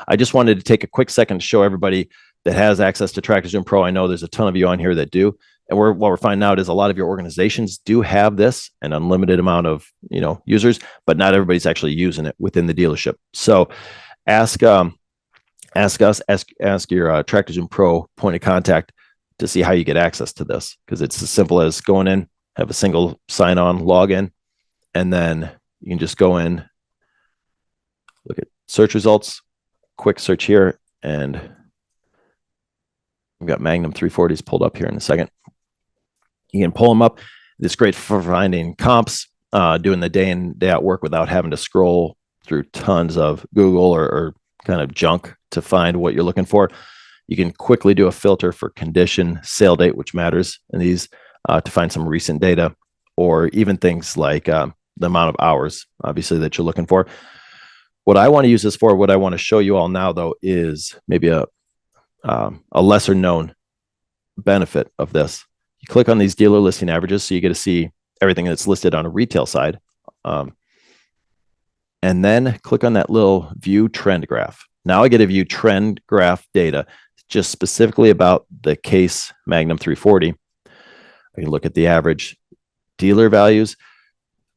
I just wanted to take a quick second to show everybody that has access to Tractor Zoom Pro. I know there's a ton of you on here that do. And what we're finding out is a lot of your organizations do have this, an unlimited amount of users, but not everybody's actually using it within the dealership. So ask your Tractor Zoom Pro point of contact to see how you get access to this, because it's as simple as going in, have a single sign-on login, and then you can just go in, look at search results, quick search here, and we've got Magnum 340s pulled up here in a second. You can pull them up. It's great for finding comps, doing the day in, day out work without having to scroll through tons of Google or kind of junk to find what you're looking for. You can quickly do a filter for condition, sale date, which matters in these, to find some recent data, or even things like the amount of hours, obviously, that you're looking for. What I want to use this for, what I want to show you all now, though, is maybe a lesser known benefit of this. You click on these dealer listing averages, so you get to see everything that's listed on a retail side. And then click on that little view trend graph. Now I get to view trend graph data just specifically about the Case Magnum 340. I can look at the average dealer values.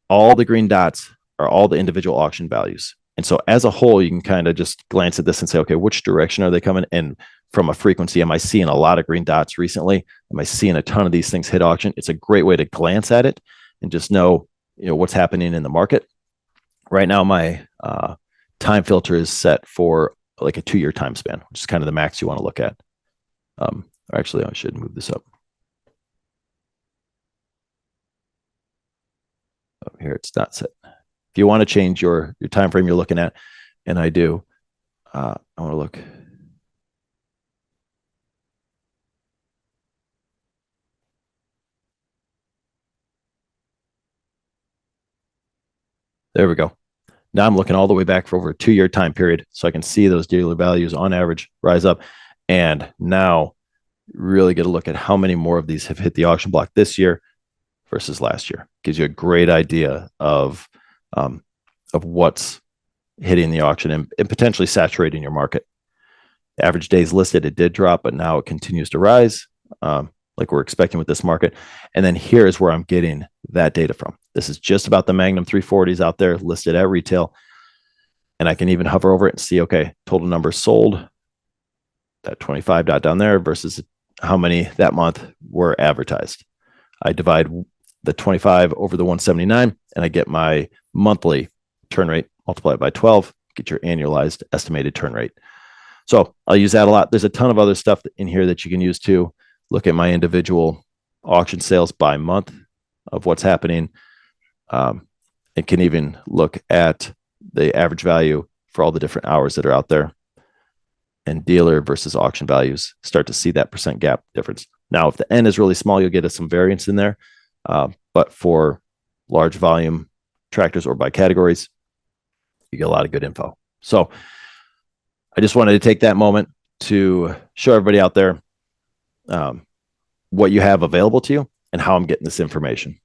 All the green dots are all the individual auction values. And so as a whole, you can kind of just glance at this and say, okay, which direction are they coming? And from a frequency, am I seeing a lot of green dots recently? Am I seeing a ton of these things hit auction? It's a great way to glance at it and just know, what's happening in the market. Right now, my time filter is set for like a 2-year time span, which is kind of the max you want to look at. Actually, I should move this up. Oh, here it's not set. If you want to change your time frame you're looking at, and I do, I want to look. There we go. Now I'm looking all the way back for over a 2-year time period, so I can see those dealer values on average rise up. And now really get a look at how many more of these have hit the auction block this year versus last year. Gives you a great idea of what's hitting the auction and potentially saturating your market. The average days listed, it did drop, but now it continues to rise, like we're expecting with this market. And then here's where I'm getting that data from. This is just about the Magnum 340s out there listed at retail. And I can even hover over it and see, okay, total numbers sold, that 25 dot down there versus how many that month were advertised. I divide the 25 over the 179 and I get my monthly turn rate, multiply it by 12, get your annualized estimated turn rate. So I'll use that a lot. There's a ton of other stuff in here that you can use too. Look at my individual auction sales by month of what's happening. It can even look at the average value for all the different hours that are out there, and dealer versus auction values. Start to see that percent gap difference. Now, if the N is really small, you'll get some variance in there. But for large volume tractors or by categories, you get a lot of good info. So I just wanted to take that moment to show everybody out there what you have available to you and how I'm getting this information.